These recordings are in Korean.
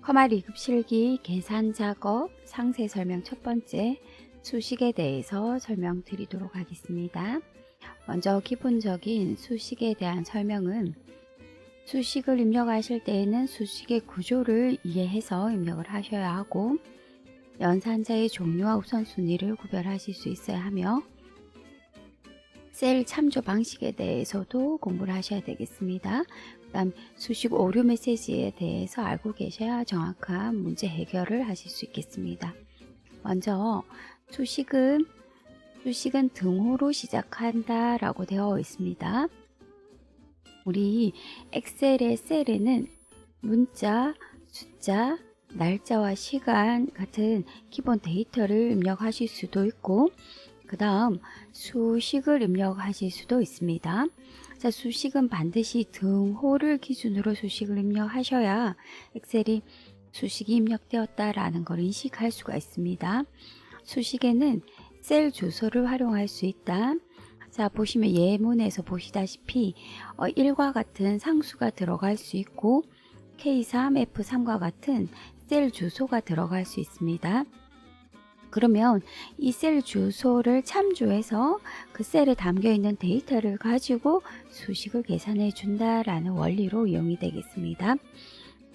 커마2급 실기 계산 작업 상세 설명 첫 번째 수식에 대해서 설명드리도록 하겠습니다. 먼저 기본적인 수식에 대한 설명은 수식을 입력하실 때에는 수식의 구조를 이해해서 입력을 하셔야 하고 연산자의 종류와 우선순위를 구별하실 수 있어야 하며 셀 참조 방식에 대해서도 공부를 하셔야 되겠습니다. 그 다음 수식 오류 메시지에 대해서 알고 계셔야 정확한 문제 해결을 하실 수 있겠습니다. 먼저 수식은 등호로 시작한다 라고 되어 있습니다. 우리 엑셀의 셀에는 문자, 숫자, 날짜와 시간 같은 기본 데이터를 입력하실 수도 있고 그 다음 수식을 입력하실 수도 있습니다. 자, 수식은 반드시 등호를 기준으로 수식을 입력하셔야 엑셀이 수식이 입력되었다라는 걸 인식할 수가 있습니다. 수식에는 셀 주소를 활용할 수 있다. 자, 보시면 예문에서 보시다시피 1과 같은 상수가 들어갈 수 있고 K3, F3과 같은 셀 주소가 들어갈 수 있습니다. 그러면 이 셀 주소를 참조해서 그 셀에 담겨 있는 데이터를 가지고 수식을 계산해 준다라는 원리로 이용이 되겠습니다.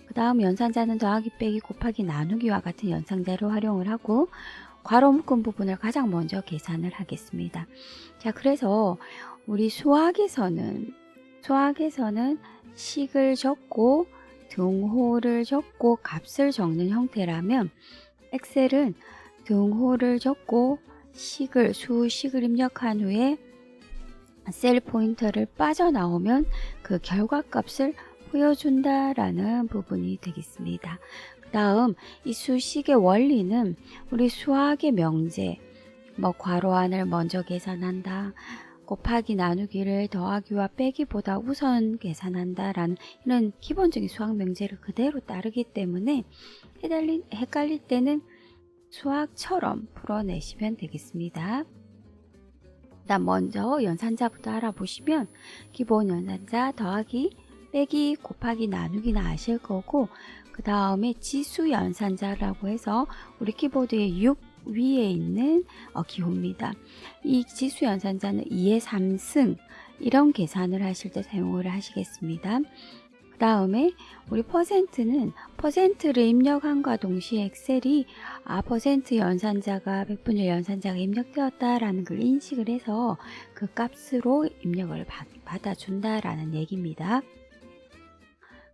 그 다음 연산자는 더하기, 빼기, 곱하기, 나누기와 같은 연산자를 활용을 하고 괄호 묶은 부분을 가장 먼저 계산을 하겠습니다. 자, 그래서 우리 수학에서는 식을 적고 등호를 적고 값을 적는 형태라면 엑셀은 등호를 적고 수식을 입력한 후에 셀 포인터를 빠져나오면 그 결과값을 보여준다라는 부분이 되겠습니다. 그 다음 이 수식의 원리는 우리 수학의 명제, 괄호 안을 먼저 계산한다, 곱하기 나누기를 더하기와 빼기보다 우선 계산한다 라는 이런 기본적인 수학 명제를 그대로 따르기 때문에 헷갈릴 때는 수학처럼 풀어내시면 되겠습니다. 일단 먼저 연산자부터 알아보시면 기본 연산자 더하기, 빼기, 곱하기, 나누기는 아실 거고 그 다음에 지수 연산자라고 해서 우리 키보드의 6 위에 있는 기호입니다. 이 지수 연산자는 2의 3승 이런 계산을 하실 때 사용을 하시겠습니다. 그 다음에 우리 퍼센트는 퍼센트를 입력함과 동시에 엑셀이 퍼센트 연산자가 100분의 연산자가 입력되었다라는 걸 인식을 해서 그 값으로 입력을 받아준다라는 얘기입니다.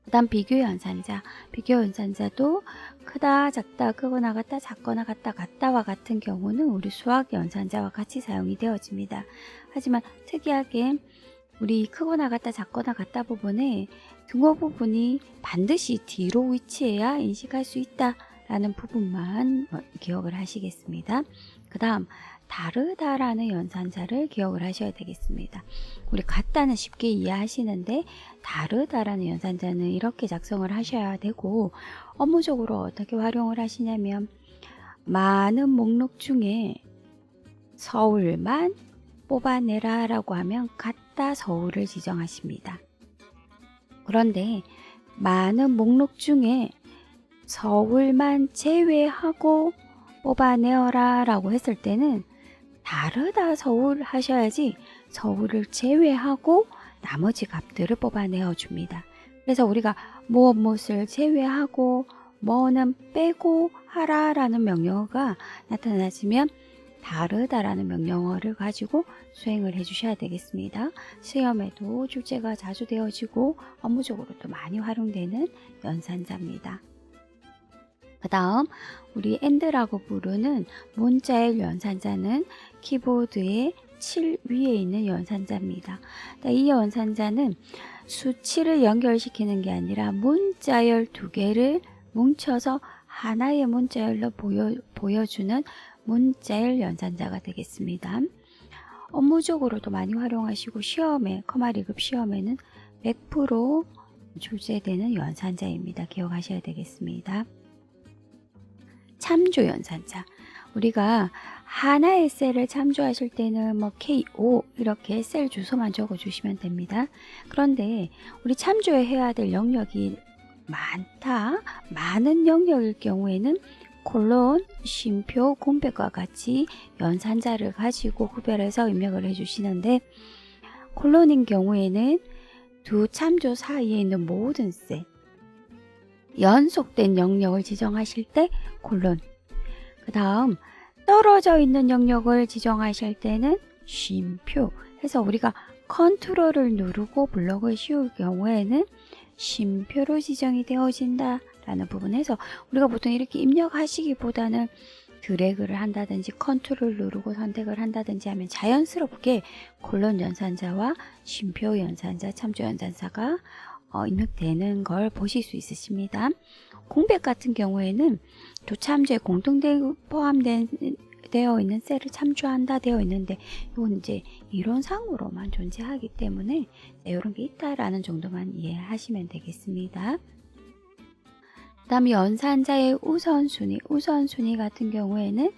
그 다음 비교 연산자도 크다, 작다, 크거나 같다, 작거나 같다와 같은 경우는 우리 수학 연산자와 같이 사용이 되어집니다. 하지만 특이하게 우리 크거나 같다, 작거나 같다 부분에 등호 부분이 반드시 뒤로 위치해야 인식할 수 있다라는 부분만 기억을 하시겠습니다. 그 다음 다르다라는 연산자를 기억을 하셔야 되겠습니다. 우리 같다는 쉽게 이해하시는데 다르다라는 연산자는 이렇게 작성을 하셔야 되고 업무적으로 어떻게 활용을 하시냐면 많은 목록 중에 서울만 뽑아내라 라고 하면 같다 서울을 지정하십니다. 그런데 많은 목록 중에 서울만 제외하고 뽑아내어라 라고 했을 때는 다르다 서울 하셔야지 서울을 제외하고 나머지 값들을 뽑아내어 줍니다. 그래서 우리가 무엇을 제외하고 뭐는 빼고 하라 라는 명령어가 나타나시면 다르다라는 명령어를 가지고 수행을 해주셔야 되겠습니다. 시험에도 출제가 자주 되어지고 업무적으로도 많이 활용되는 연산자입니다. 그 다음 우리 AND라고 부르는 문자열 연산자는 키보드의 7 위에 있는 연산자입니다. 이 연산자는 수치를 연결시키는 게 아니라 문자열 두 개를 뭉쳐서 하나의 문자열로 보여주는 문자열 연산자가 되겠습니다. 업무적으로도 많이 활용하시고 커마2급 시험에는 100% 출제되는 연산자입니다. 기억하셔야 되겠습니다. 참조 연산자, 우리가 하나의 셀을 참조하실 때는 K5 이렇게 셀 주소만 적어 주시면 됩니다. 그런데 우리 참조해야 될 영역이 많다, 많은 영역일 경우에는 콜론, 쉼표, 공백과 같이 연산자를 가지고 구별해서 입력을 해주시는데, 콜론인 경우에는 두 참조 사이에 있는 모든 셀, 연속된 영역을 지정하실 때 콜론, 그 다음 떨어져 있는 영역을 지정하실 때는 쉼표 해서 우리가 컨트롤을 누르고 블록을 씌울 경우에는 쉼표로 지정이 되어진다 라는 부분에서 우리가 보통 이렇게 입력하시기보다는 드래그를 한다든지 컨트롤 누르고 선택을 한다든지 하면 자연스럽게 콜론 연산자와 쉼표 연산자, 참조 연산자가 입력되는 걸 보실 수 있으십니다. 공백 같은 경우에는 두 참조에 되어 있는 셀을 참조한다 되어 있는데, 이건 이제 이론상으로만 존재하기 때문에 이런 게 있다라는 정도만 이해하시면 되겠습니다. 그 다음에 연산자의 우선순위 같은 경우에는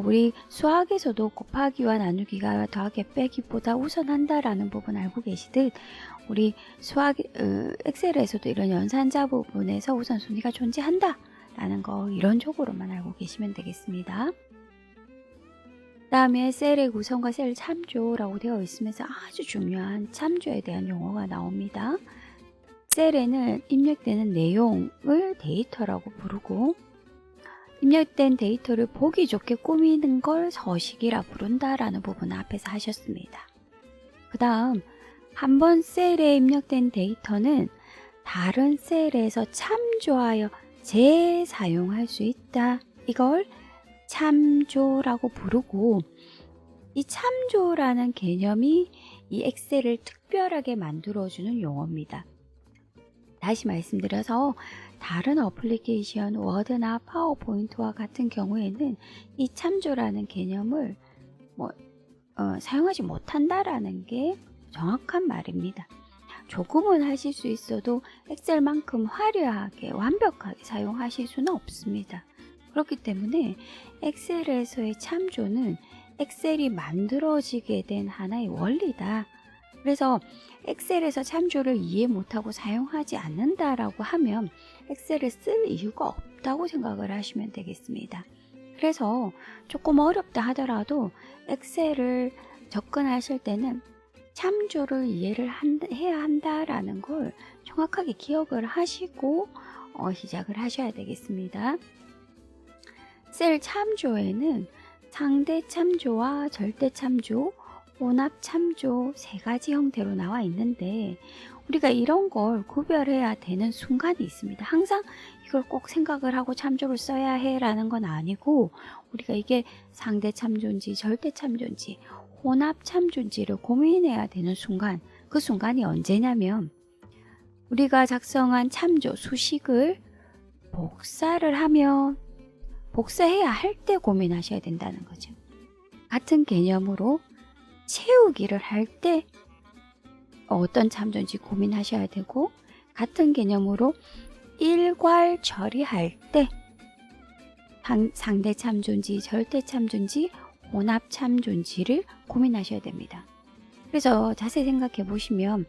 우리 수학에서도 곱하기와 나누기가 더하기 빼기보다 우선한다라는 부분 알고 계시듯, 우리 엑셀에서도 이런 연산자 부분에서 우선순위가 존재한다 라는 거 이론적으로만 알고 계시면 되겠습니다. 그 다음에 셀의 구성과 셀 참조라고 되어 있으면서 아주 중요한 참조에 대한 용어가 나옵니다. 셀에는 입력되는 내용을 데이터라고 부르고, 입력된 데이터를 보기 좋게 꾸미는 걸 서식이라 부른다라는 부분 앞에서 하셨습니다. 그 다음 한번 셀에 입력된 데이터는 다른 셀에서 참조하여 재사용할 수 있다. 이걸 참조라고 부르고, 이 참조라는 개념이 이 엑셀을 특별하게 만들어주는 용어입니다. 다시 말씀드려서 다른 어플리케이션 워드나 파워포인트와 같은 경우에는 이 참조라는 개념을 사용하지 못한다라는 게 정확한 말입니다. 조금은 하실 수 있어도 엑셀만큼 화려하게 완벽하게 사용하실 수는 없습니다. 그렇기 때문에 엑셀에서의 참조는 엑셀이 만들어지게 된 하나의 원리다. 그래서 엑셀에서 참조를 이해 못하고 사용하지 않는다라고 하면 엑셀을 쓸 이유가 없다고 생각을 하시면 되겠습니다. 그래서 조금 어렵다 하더라도 엑셀을 접근하실 때는 참조를 이해를 해야 한다라는 걸 정확하게 기억을 하시고 시작을 하셔야 되겠습니다. 셀 참조에는 상대 참조와 절대 참조, 혼합 참조 세 가지 형태로 나와 있는데, 우리가 이런 걸 구별해야 되는 순간이 있습니다. 항상 이걸 꼭 생각을 하고 참조를 써야 해 라는 건 아니고, 우리가 이게 상대 참조인지 절대 참조인지 혼합 참조인지를 고민해야 되는 순간, 그 순간이 언제냐면 우리가 작성한 참조 수식을 복사를 하면, 복사해야 할 때 고민하셔야 된다는 거죠. 같은 개념으로 채우기를 할 때 어떤 참조인지 고민하셔야 되고, 같은 개념으로 일괄 처리할 때 상대 참조인지 절대 참조인지 혼합 참조인지를 고민하셔야 됩니다. 그래서 자세히 생각해 보시면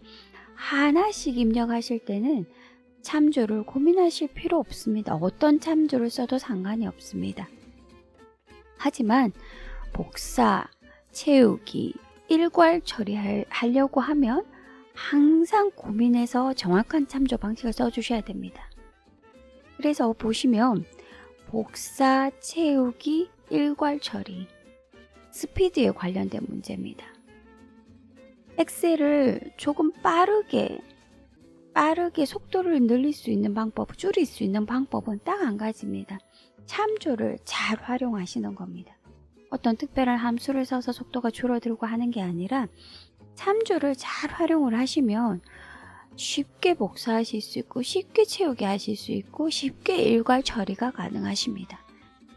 하나씩 입력하실 때는 참조를 고민하실 필요 없습니다. 어떤 참조를 써도 상관이 없습니다. 하지만 복사, 채우기, 일괄 처리하려고 하면 항상 고민해서 정확한 참조 방식을 써주셔야 됩니다. 그래서 보시면 복사, 채우기, 일괄 처리, 스피드에 관련된 문제입니다. 엑셀을 조금 빠르게 속도를 늘릴 수 있는 방법, 줄일 수 있는 방법은 딱 한 가지입니다. 참조를 잘 활용하시는 겁니다. 어떤 특별한 함수를 써서 속도가 줄어들고 하는 게 아니라 참조를 잘 활용을 하시면 쉽게 복사하실 수 있고, 쉽게 채우기 하실 수 있고, 쉽게 일괄 처리가 가능하십니다.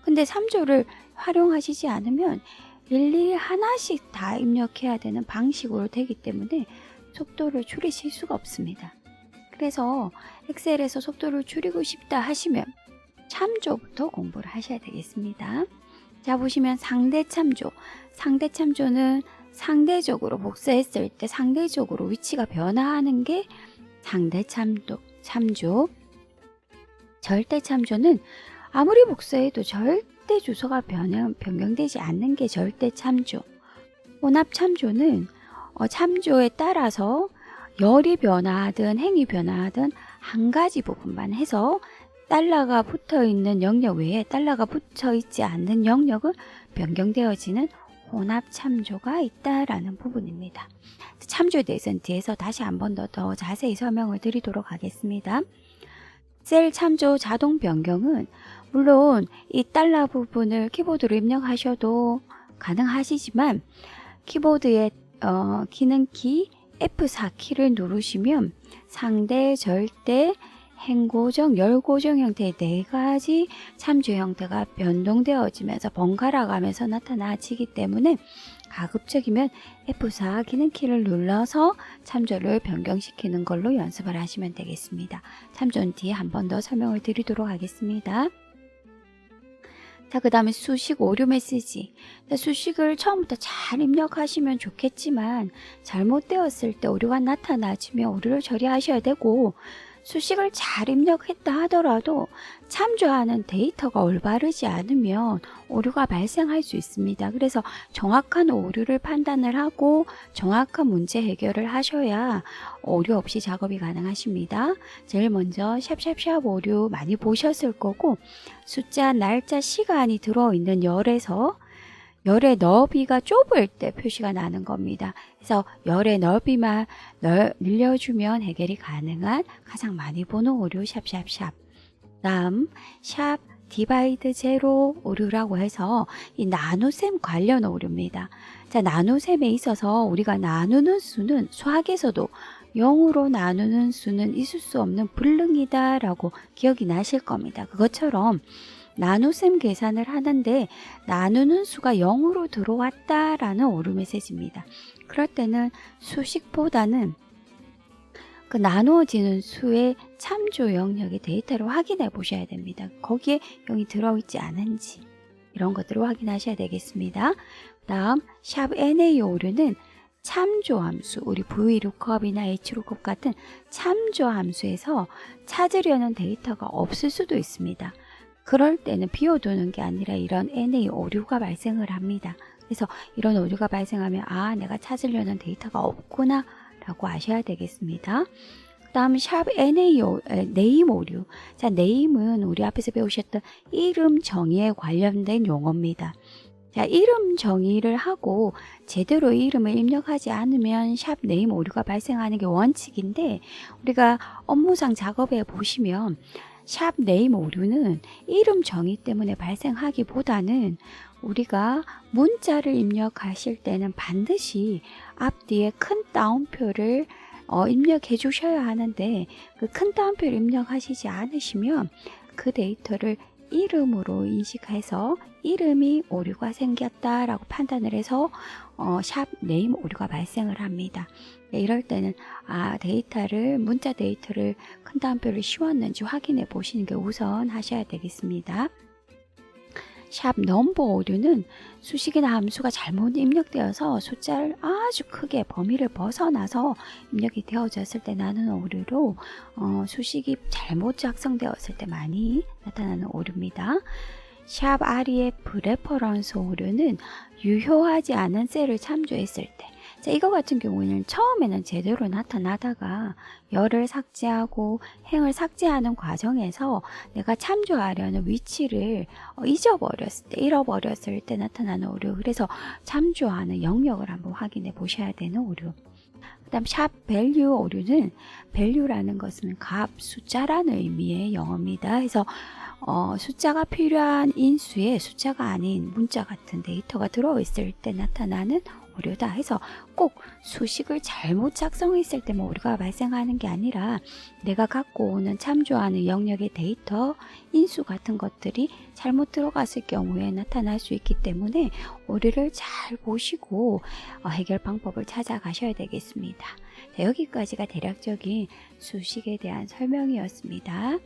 근데 참조를 활용하시지 않으면 일일이 하나씩 다 입력해야 되는 방식으로 되기 때문에 속도를 줄이실 수가 없습니다. 그래서 엑셀에서 속도를 줄이고 싶다 하시면 참조부터 공부를 하셔야 되겠습니다. 자, 보시면 상대 참조. 상대 참조는 상대적으로 복사했을 때 상대적으로 위치가 변화하는 게 상대 참조. 절대 참조는 아무리 복사해도 절대 주소가 변경되지 않는 게 절대 참조. 혼합 참조는 참조에 따라서 열이 변화하든 행이 변화하든 한 가지 부분만 해서 달러가 붙어 있는 영역 외에 달러가 붙어 있지 않는 영역은 변경되어지는 혼합 참조가 있다라는 부분입니다. 참조에 대해서는 뒤에서 다시 한 번 더 자세히 설명을 드리도록 하겠습니다. 셀 참조 자동 변경은 물론 이 달러 부분을 키보드로 입력하셔도 가능하시지만 키보드의 기능키 F4 키를 누르시면 상대, 절대, 행고정, 열고정 형태의 4가지 참조 형태가 변동되어지면서 번갈아 가면서 나타나지기 때문에 가급적이면 F4 기능키를 눌러서 참조를 변경시키는 걸로 연습을 하시면 되겠습니다. 참조는 뒤에 한 번 더 설명을 드리도록 하겠습니다. 자, 그 다음에 수식 오류 메시지. 수식을 처음부터 잘 입력하시면 좋겠지만 잘못되었을 때 오류가 나타나지면 오류를 처리하셔야 되고, 수식을 잘 입력했다 하더라도 참조하는 데이터가 올바르지 않으면 오류가 발생할 수 있습니다. 그래서 정확한 오류를 판단을 하고 정확한 문제 해결을 하셔야 오류 없이 작업이 가능하십니다. 제일 먼저 샵샵샵 오류 많이 보셨을 거고, 숫자, 날짜, 시간이 들어있는 열에서 열의 너비가 좁을 때 표시가 나는 겁니다. 그래서 열의 너비만 늘려주면 해결이 가능한 가장 많이 보는 오류 샵샵샵. 다음 샵 디바이드 제로 오류라고 해서 이 나눗셈 관련 오류입니다. 자, 나눗셈에 있어서 우리가 나누는 수는 수학에서도 0으로 나누는 수는 있을 수 없는 불능이다 라고 기억이 나실 겁니다. 그것처럼 나눗셈 계산을 하는데 나누는 수가 0으로 들어왔다라는 오류 메시지입니다. 그럴 때는 수식보다는 그 나누어지는 수의 참조 영역의 데이터를 확인해 보셔야 됩니다. 거기에 0이 들어있지 않은지 이런 것들을 확인하셔야 되겠습니다. 다음 샵 NA 오류는 참조 함수, 우리 VLOOKUP이나 HLOOKUP 같은 참조 함수에서 찾으려는 데이터가 없을 수도 있습니다. 그럴 때는 비워두는 게 아니라 이런 NA 오류가 발생을 합니다. 그래서 이런 오류가 발생하면 내가 찾으려는 데이터가 없구나 라고 아셔야 되겠습니다. 다음 샵 네임 오류. 자, 네임은 우리 앞에서 배우셨던 이름 정의에 관련된 용어입니다. 자, 이름 정의를 하고 제대로 이름을 입력하지 않으면 샵 네임 오류가 발생하는 게 원칙인데, 우리가 업무상 작업에 보시면 샵 네임 오류는 이름 정의 때문에 발생하기보다는 우리가 문자를 입력하실 때는 반드시 앞뒤에 큰 따옴표를 입력해 주셔야 하는데, 그 큰 따옴표를 입력하시지 않으시면 그 데이터를 이름으로 인식해서 이름이 오류가 생겼다라고 판단을 해서 샵 네임 오류가 발생을 합니다. 이럴 때는 문자 데이터를 큰 따옴표를 씌웠는지 확인해 보시는 게 우선 하셔야 되겠습니다. 샵 넘버 오류는 수식이나 함수가 잘못 입력되어서 숫자를 아주 크게 범위를 벗어나서 입력이 되어졌을 때 나는 오류로 수식이 잘못 작성되었을 때 많이 나타나는 오류입니다. 샵 REF 레퍼런스 오류는 유효하지 않은 셀을 참조했을 때, 자, 이거 같은 경우에는 처음에는 제대로 나타나다가 열을 삭제하고 행을 삭제하는 과정에서 내가 참조하려는 위치를 잃어버렸을 때 나타나는 오류. 그래서 참조하는 영역을 한번 확인해 보셔야 되는 오류. 그 다음 샵 밸류 오류는, 밸류라는 것은 값, 숫자라는 의미의 영어입니다. 그래서 숫자가 필요한 인수에 숫자가 아닌 문자 같은 데이터가 들어있을 때 나타나는 오류다 해서 꼭 수식을 잘못 작성했을 때만 오류가 발생하는 게 아니라 내가 갖고 오는 참조하는 영역의 데이터, 인수 같은 것들이 잘못 들어갔을 경우에 나타날 수 있기 때문에 오류를 잘 보시고 해결 방법을 찾아가셔야 되겠습니다. 자, 여기까지가 대략적인 수식에 대한 설명이었습니다.